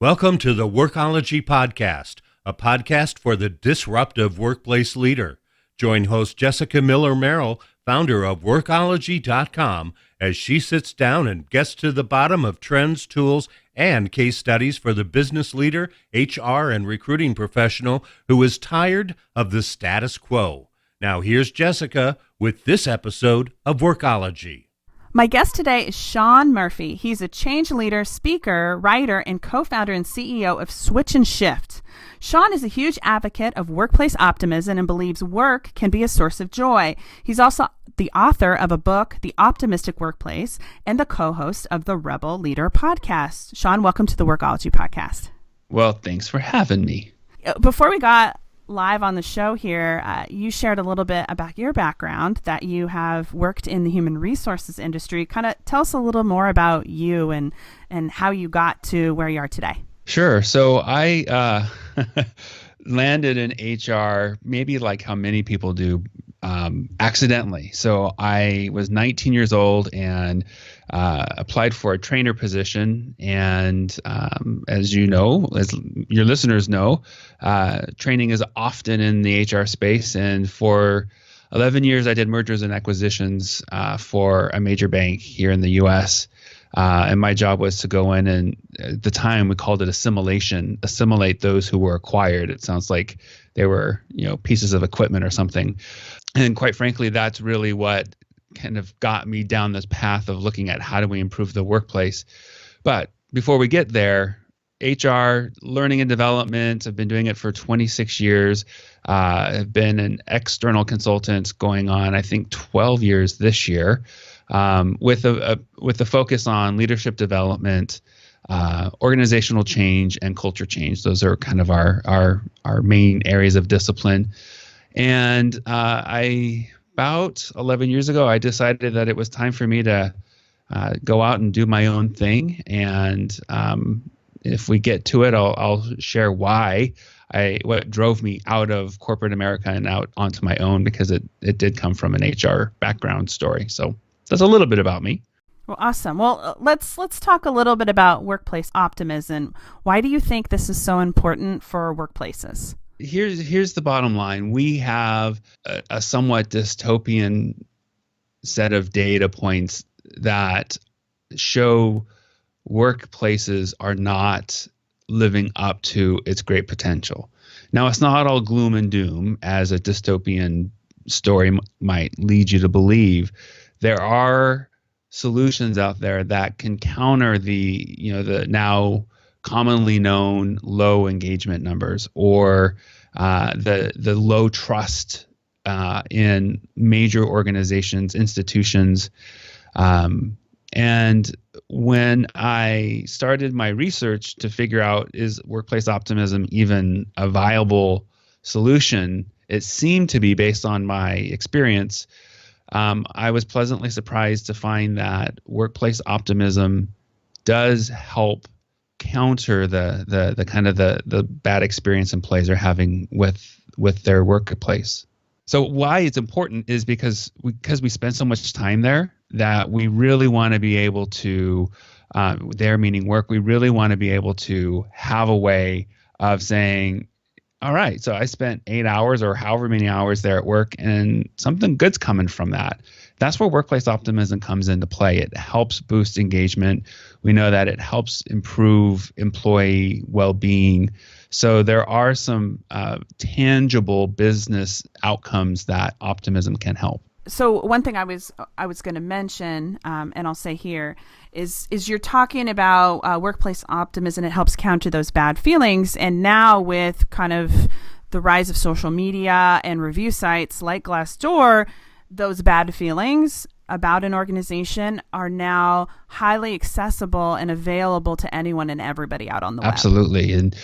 Welcome to the WORKOLOGY podcast, a podcast for the disruptive workplace leader. Join host Jessica Miller-Merrill, founder of WORKOLOGY.com, as she sits down and gets to the bottom of trends, tools, and case studies for the business leader, HR, and recruiting professional who is tired of the status quo. Now here's Jessica with this episode of WORKOLOGY. My guest today is Shawn Murphy. He's a change leader, speaker, writer, and co-founder and CEO of Switch and Shift. Shawn is a huge advocate of workplace optimism and believes work can be a source of joy. He's also the author of a book, The Optimistic Workplace, and the co-host of the Rebel Leader podcast. Shawn, welcome to the WORKOLOGY podcast. Well, thanks for having me. Before we got live on the show here, you shared a little bit about your background, that you have worked in the human resources industry. Kind of tell us a little more about you and how you got to where you are today. Sure. So I landed in HR, maybe like how many people do, accidentally. So I was 19 years old and applied for a trainer position. And as you know, as your listeners know, training is often in the HR space. And for 11 years, I did mergers and acquisitions for a major bank here in the U.S. And my job was to go in and at the time we called it assimilate those who were acquired. It sounds like they were, pieces of equipment or something. And quite frankly, that's really what kind of got me down this path of looking at how do we improve the workplace. But before we get there, HR, learning and development, I've been doing it for 26 years. I've been an external consultant going on, I think, 12 years this year, with a focus on leadership development, organizational change, and culture change. Those are kind of our main areas of discipline. And about 11 years ago, I decided that it was time for me to go out and do my own thing. And if we get to it, I'll share what drove me out of corporate America and out onto my own, because it did come from an HR background story. So that's a little bit about me. Well, awesome. Well, let's talk a little bit about workplace optimism. Why do you think this is so important for workplaces? Here's the bottom line. We have a somewhat dystopian set of data points that show workplaces are not living up to its great potential. Now, it's not all gloom and doom, as a dystopian story might lead you to believe. There are solutions out there that can counter the now commonly known low engagement numbers, or the low trust in major organizations, institutions. And when I started my research to figure out, is workplace optimism even a viable solution, it seemed to be, based on my experience, I was pleasantly surprised to find that workplace optimism does help counter the kind of the bad experience employees are having with their workplace. So why it's important is because we spend so much time there that we really want to be able to, there meaning work, we really want to be able to have a way of saying, all right, so I spent 8 hours or however many hours there at work, and something good's coming from that. That's where workplace optimism comes into play. It helps boost engagement. We know that it helps improve employee well-being. So there are some tangible business outcomes that optimism can help. So one thing I was going to mention, and I'll say here, is you're talking about workplace optimism. It helps counter those bad feelings. And now with kind of the rise of social media and review sites like Glassdoor, those bad feelings about an organization are now highly accessible and available to anyone and everybody out on the web. Absolutely. And,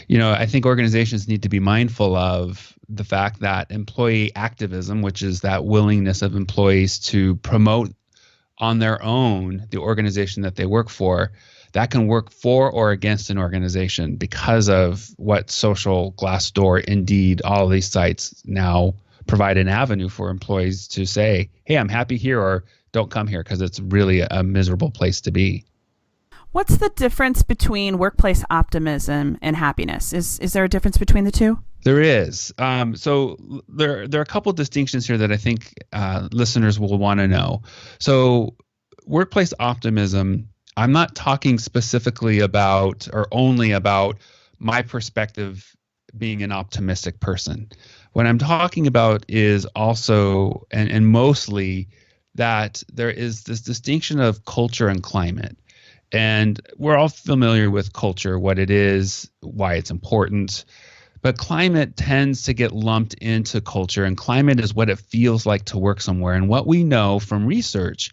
I think organizations need to be mindful of the fact that employee activism, which is that willingness of employees to promote on their own the organization that they work for, that can work for or against an organization because of what social, Glassdoor, Indeed, all of these sites now provide an avenue for employees to say, hey, I'm happy here, or don't come here because it's really a miserable place to be. What's the difference between workplace optimism and happiness? Is there a difference between the two? There is. So there are a couple distinctions here that I think listeners will want to know. So workplace optimism, I'm not talking specifically about or only about my perspective being an optimistic person. What I'm talking about is also and mostly that there is this distinction of culture and climate. And we're all familiar with culture, what it is, why it's important. But climate tends to get lumped into culture, and climate is what it feels like to work somewhere. And what we know from research,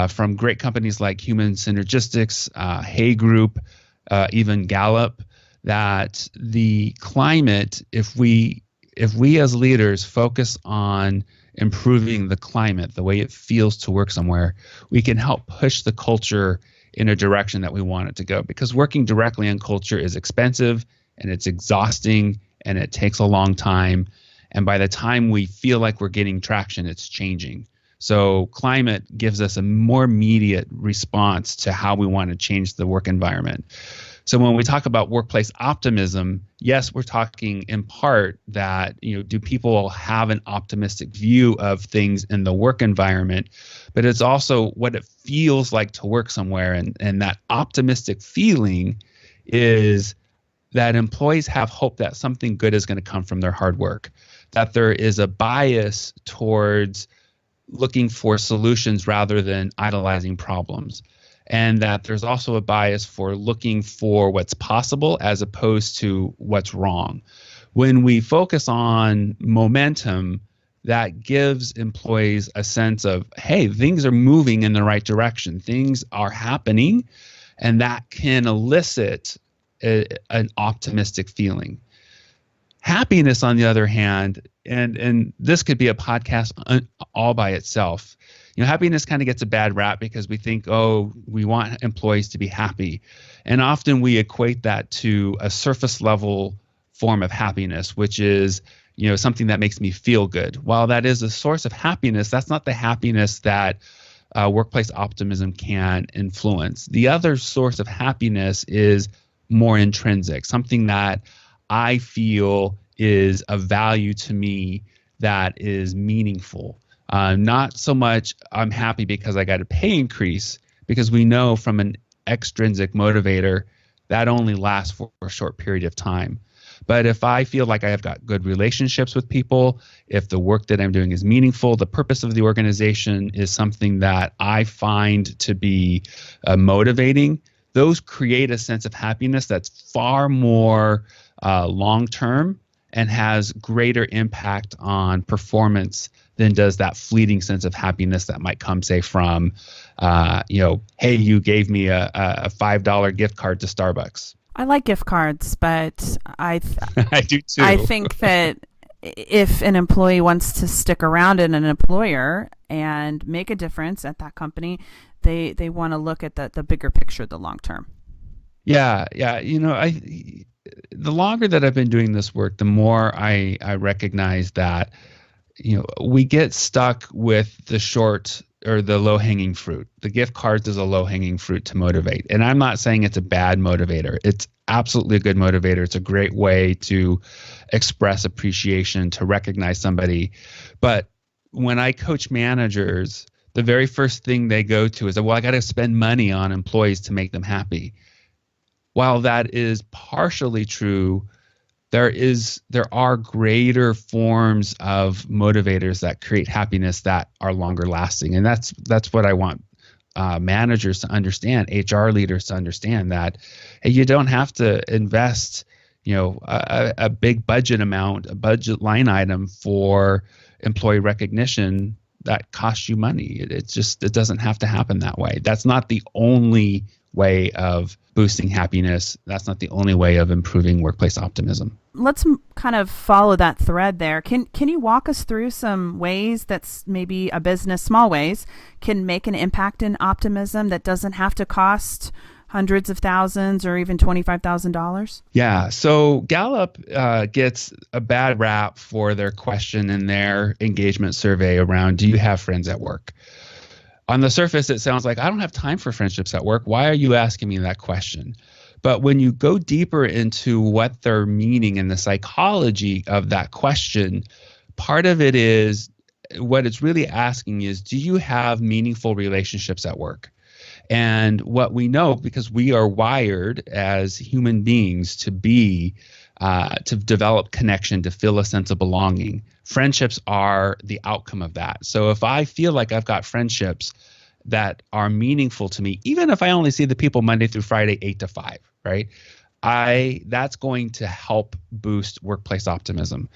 from great companies like Human Synergistics, Hay Group, even Gallup, that the climate, if we as leaders focus on improving the climate, the way it feels to work somewhere, we can help push the culture in a direction that we want it to go. Because working directly on culture is expensive and it's exhausting and it takes a long time. And by the time we feel like we're getting traction, it's changing. So climate gives us a more immediate response to how we want to change the work environment. So when we talk about workplace optimism, yes, we're talking in part that, do people have an optimistic view of things in the work environment, but it's also what it feels like to work somewhere. And that optimistic feeling is that employees have hope that something good is going to come from their hard work, that there is a bias towards looking for solutions rather than idolizing problems. And that there's also a bias for looking for what's possible as opposed to what's wrong. When we focus on momentum, that gives employees a sense of, hey, things are moving in the right direction. Things are happening, and that can elicit an optimistic feeling. Happiness, on the other hand, and this could be a podcast all by itself. Happiness kind of gets a bad rap because we think, we want employees to be happy. And often we equate that to a surface level form of happiness, which is, something that makes me feel good. While that is a source of happiness, that's not the happiness that workplace optimism can influence. The other source of happiness is more intrinsic, something that I feel is of value to me that is meaningful. Not so much I'm happy because I got a pay increase, because we know from an extrinsic motivator that only lasts for a short period of time. But if I feel like I have got good relationships with people, if the work that I'm doing is meaningful, the purpose of the organization is something that I find to be motivating, those create a sense of happiness that's far more long-term and has greater impact on performance than does that fleeting sense of happiness that might come, say, from, hey, you gave me a $5 gift card to Starbucks. I like gift cards, but I do too. I think that if an employee wants to stick around in an employer and make a difference at that company, they want to look at the bigger picture, the long term. Yeah. The longer that I've been doing this work, the more I recognize that, we get stuck with the short or the low-hanging fruit. The gift cards is a low-hanging fruit to motivate. And I'm not saying it's a bad motivator. It's absolutely a good motivator. It's a great way to express appreciation, to recognize somebody. But when I coach managers, the very first thing they go to is, I got to spend money on employees to make them happy. While that is partially true, there are greater forms of motivators that create happiness that are longer lasting. And that's what I want managers to understand, HR leaders to understand, that hey, you don't have to invest a big budget line item for employee recognition that costs you money. It doesn't have to happen that way. That's not the only way of boosting happiness. That's not the only way of improving workplace optimism. Let's kind of follow that thread there. Can you walk us through some ways that's maybe a business, small ways, can make an impact in optimism that doesn't have to cost hundreds of thousands or even $25,000? Yeah. So Gallup gets a bad rap for their question in their engagement survey around, do you have friends at work? On the surface, it sounds like, I don't have time for friendships at work. Why are you asking me that question? But when you go deeper into what they're meaning and the psychology of that question, part of it is what it's really asking is, do you have meaningful relationships at work? And what we know, because we are wired as human beings to develop connection, to feel a sense of belonging. Friendships are the outcome of that. So if I feel like I've got friendships that are meaningful to me, even if I only see the people Monday through Friday, 8 to 5, right? That's going to help boost workplace optimism.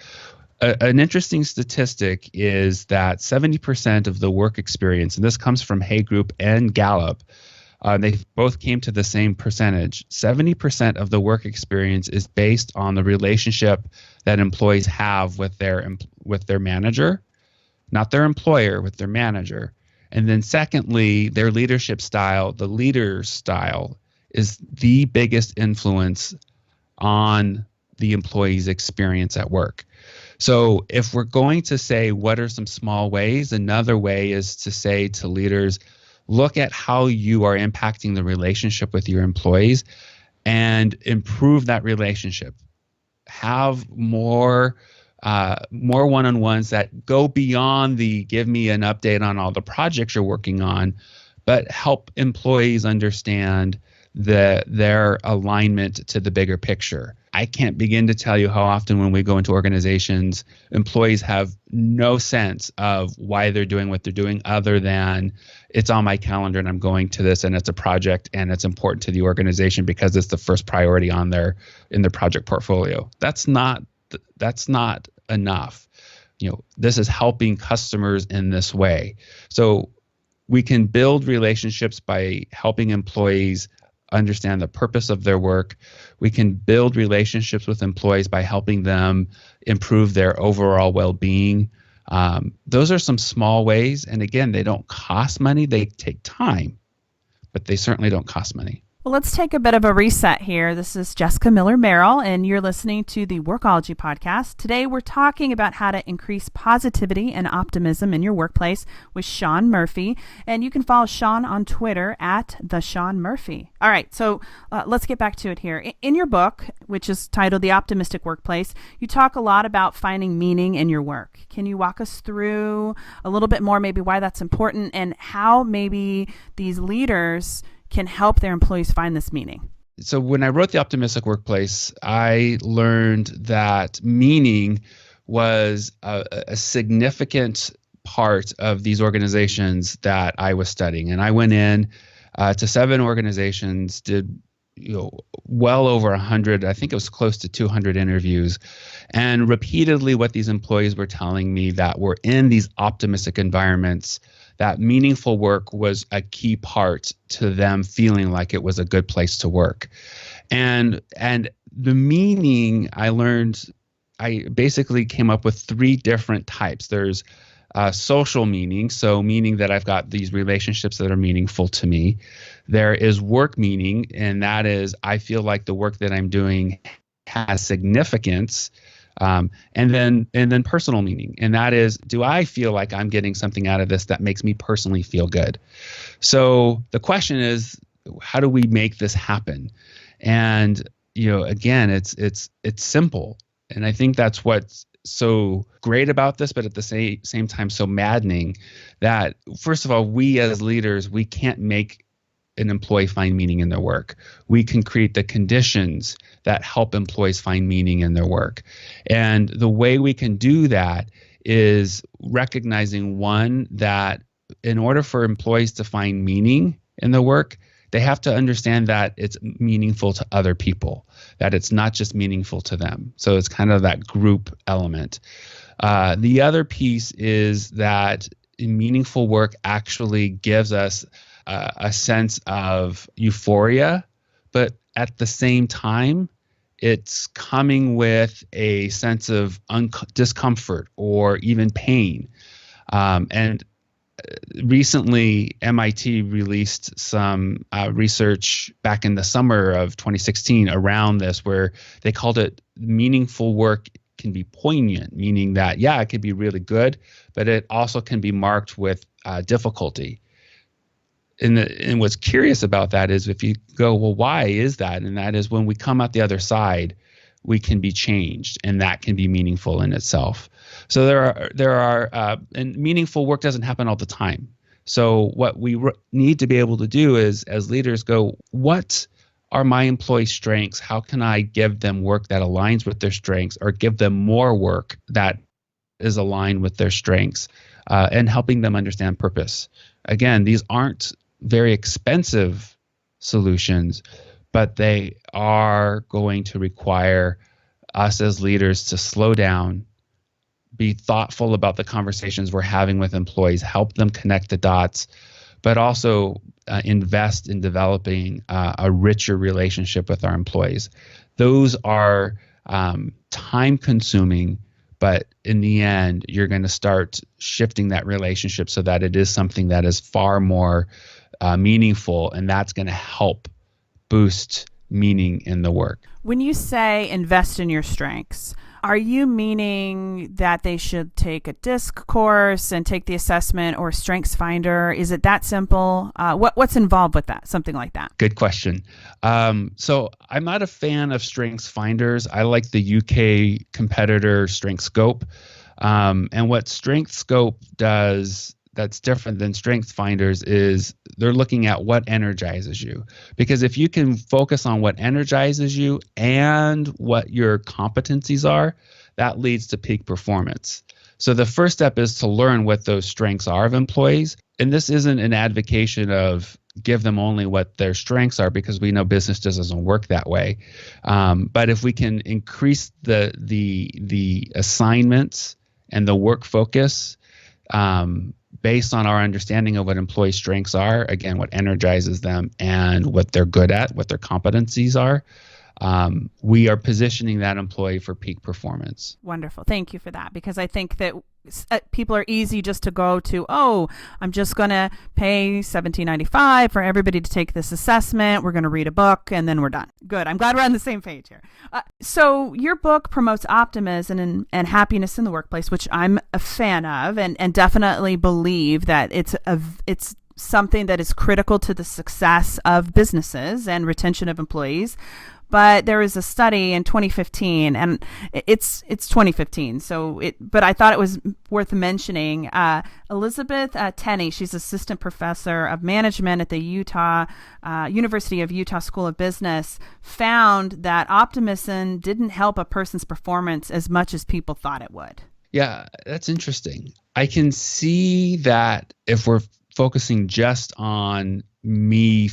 An interesting statistic is that 70% of the work experience, and this comes from Hay Group and Gallup, they both came to the same percentage. 70% of the work experience is based on the relationship that employees have with their manager, not their employer, with their manager. And then secondly, their leadership style, the leader's style, is the biggest influence on the employee's experience at work. So if we're going to say what are some small ways, another way is to say to leaders, look at how you are impacting the relationship with your employees and improve that relationship. Have more one-on-ones that go beyond the give me an update on all the projects you're working on, but help employees understand their alignment to the bigger picture. I can't begin to tell you how often when we go into organizations, employees have no sense of why they're doing what they're doing other than it's on my calendar and I'm going to this and it's a project and it's important to the organization because it's the first priority in their project portfolio. That's not enough. This is helping customers in this way. So we can build relationships by helping employees understand the purpose of their work. We can build relationships with employees by helping them improve their overall well-being. Those are some small ways. And again, they don't cost money. They take time, but they certainly don't cost money. Well, let's take a bit of a reset here. This is Jessica Miller Merrill, and you're listening to the Workology podcast. Today, we're talking about how to increase positivity and optimism in your workplace with Shawn Murphy. And you can follow Shawn on Twitter at @TheShawnMurphy. All right, so let's get back to it here. In your book, which is titled The Optimistic Workplace, you talk a lot about finding meaning in your work. Can you walk us through a little bit more maybe why that's important and how maybe these leaders can help their employees find this meaning? So when I wrote The Optimistic Workplace, I learned that meaning was a significant part of these organizations that I was studying. And I went in to 7 organizations, did well over 100, I think it was close to 200 interviews. And repeatedly what these employees were telling me that were in these optimistic environments, that meaningful work was a key part to them feeling like it was a good place to work. And the meaning I learned, I basically came up with 3 different types. There's social meaning, so meaning that I've got these relationships that are meaningful to me. There is work meaning, and that is I feel like the work that I'm doing has significance. And then personal meaning, and that is, do I feel like I'm getting something out of this that makes me personally feel good? So the question is, how do we make this happen? And again, it's simple, and I think that's what's so great about this, but at the same time so maddening. That first of all, we as leaders, we can't make an employee find meaning in their work. We can create the conditions that help employees find meaning in their work. And the way we can do that is recognizing, one, that in order for employees to find meaning in their work, they have to understand that it's meaningful to other people, that it's not just meaningful to them. So it's kind of that group element. The other piece is that meaningful work actually gives us a sense of euphoria, but at the same time, it's coming with a sense of discomfort or even pain. And recently, MIT released some research back in the summer of 2016 around this, where they called it meaningful work can be poignant, meaning that, it could be really good, but it also can be marked with difficulty. And what's curious about that is if you go, well, why is that? And that is when we come out the other side, we can be changed, and that can be meaningful in itself. So and meaningful work doesn't happen all the time. So what we need to be able to do is, as leaders, go, what are my employees' strengths? How can I give them work that aligns with their strengths, or give them more work that is aligned with their strengths, and helping them understand purpose. Again, these aren't very expensive solutions, but they are going to require us as leaders to slow down, be thoughtful about the conversations we're having with employees, help them connect the dots, but also invest in developing a richer relationship with our employees. Those are time-consuming, but in the end, you're going to start shifting that relationship so that it is something that is far more meaningful, and that's going to help boost meaning in the work. When you say invest in your strengths, are you meaning that they should take a DISC course and take the assessment or Strengths Finder? Is it that simple? What's involved with that? Something like that. Good question. So I'm not a fan of Strengths Finders. I like the UK competitor StrengthScope. And what StrengthScope does that's different than Strengths Finders is they're looking at what energizes you. Because if you can focus on what energizes you and what your competencies are, that leads to peak performance. So the first step is to learn what those strengths are of employees. And this isn't an advocation of give them only what their strengths are, because we know business just doesn't work that way. But if we can increase the assignments and the work focus based on our understanding of what employee strengths are, again, what energizes them and what they're good at, what their competencies are, we are positioning that employee for peak performance. Wonderful. Thank you for that, because I think that people are easy just to go to, oh, I'm just going to pay $17.95 for everybody to take this assessment. We're going to read a book and then we're done. Good. I'm glad we're on the same page here. So your book promotes optimism and happiness in the workplace, which I'm a fan of, and definitely believe that it's something that is critical to the success of businesses and retention of employees. But there was a study in 2015, and it's 2015. But I thought it was worth mentioning. Elizabeth Tenney, she's assistant professor of management at the University of Utah School of Business, found that optimism didn't help a person's performance as much as people thought it would. Yeah, that's interesting. I can see that if we're focusing just on me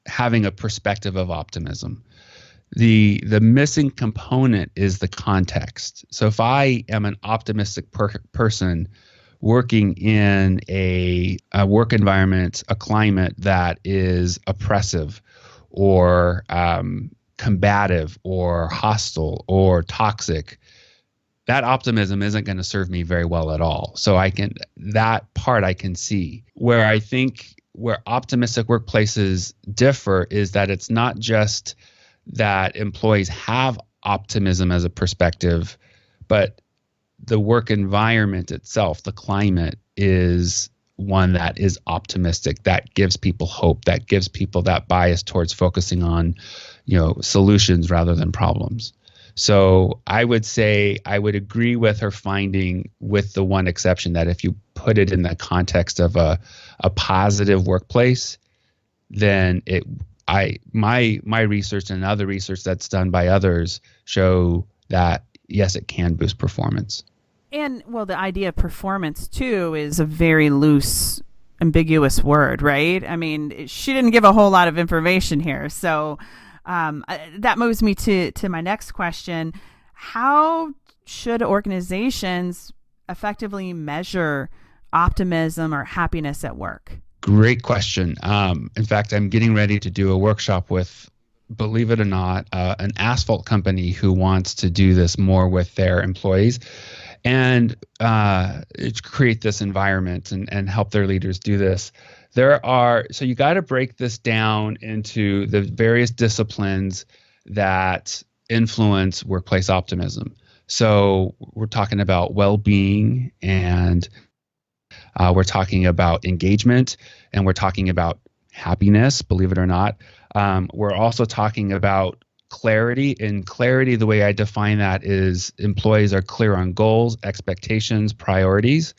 having a perspective of optimism, the missing component is the context. So if I am an optimistic person working in a work environment, a climate that is oppressive or combative or hostile or toxic, that optimism isn't going to serve me very well at all. So that part I can see. Where I think where optimistic workplaces differ is that it's not just that employees have optimism as a perspective, but the work environment itself, the climate, is one that is optimistic, that gives people hope, that gives people that bias towards focusing on, solutions rather than problems. So I would say I would agree with her finding, with the one exception that if you put it in the context of a positive workplace, then my research and other research that's done by others show that yes, it can boost performance. And well, the idea of performance too is a very loose, ambiguous word, right? I mean, she didn't give a whole lot of information here, so. That moves me to my next question. How should organizations effectively measure optimism or happiness at work? Great question. In fact, I'm getting ready to do a workshop with, believe it or not, an asphalt company who wants to do this more with their employees and create this environment and help their leaders do this. So you got to break this down into the various disciplines that influence workplace optimism. So we're talking about well-being and We're talking about engagement, and we're talking about happiness, believe it or not. We're also talking about clarity. And clarity, the way I define that is employees are clear on goals, expectations, priorities.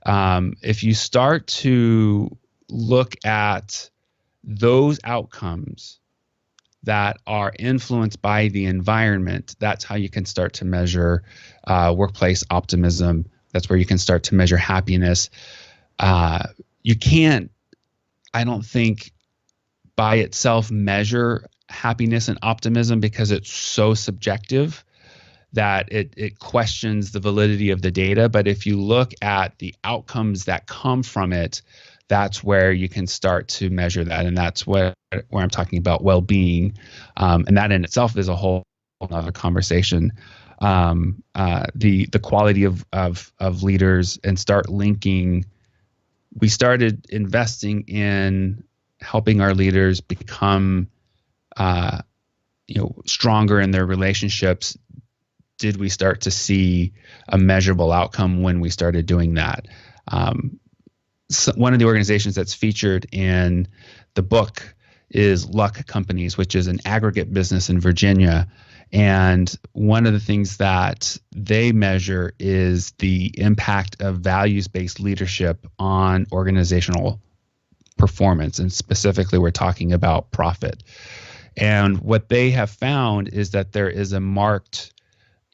If you start to look at those outcomes that are influenced by the environment, that's how you can start to measure workplace optimism. That's where you can start to measure happiness. You can't, I don't think, by itself measure happiness and optimism because it's so subjective that it questions the validity of the data. But if you look at the outcomes that come from it, that's where you can start to measure that. And that's where I'm talking about well-being. And that in itself is a whole other conversation. The quality of leaders, and start linking. We started investing in helping our leaders become stronger in their relationships. Did we start to see a measurable outcome when we started doing that? So one of the organizations that's featured in the book is Luck Companies, which is an aggregate business in Virginia. And one of the things that they measure is the impact of values-based leadership on organizational performance. And specifically, we're talking about profit. And what they have found is that there is a marked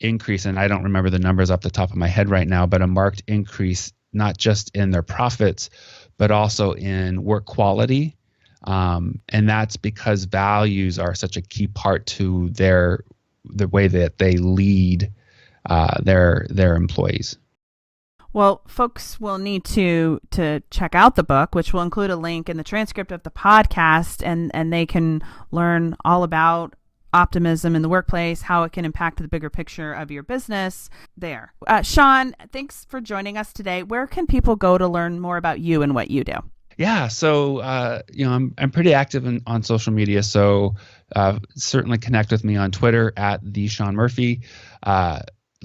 increase, and I don't remember the numbers off the top of my head right now, but a marked increase, not just in their profits, but also in work quality. And that's because values are such a key part to the way that they lead their employees. Well, folks will need to check out the book, which will include a link in the transcript of the podcast, and they can learn all about optimism in the workplace, how it can impact the bigger picture of your business there. Shawn, thanks for joining us today. Where can people go to learn more about you and what you do? Yeah, so I'm pretty active on social media, so certainly connect with me on Twitter at @TheShawnMurphy,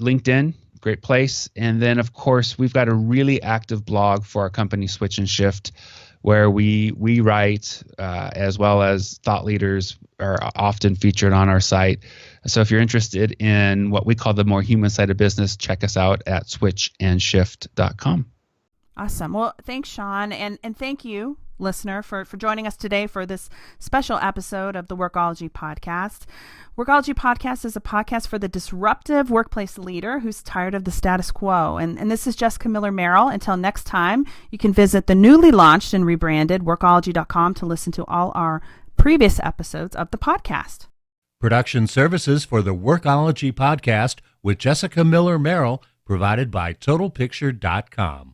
LinkedIn, great place, and then of course we've got a really active blog for our company, Switch and Shift, where we write as well as thought leaders are often featured on our site. So if you're interested in what we call the more human side of business, check us out at switchandshift.com. Awesome. Well, thanks, Shawn. And thank you, listener, for joining us today for this special episode of the Workology Podcast. Workology Podcast is a podcast for the disruptive workplace leader who's tired of the status quo. And this is Jessica Miller-Merrill. Until next time, you can visit the newly launched and rebranded workology.com to listen to all our previous episodes of the podcast. Production services for the Workology Podcast with Jessica Miller-Merrill provided by TotalPicture.com.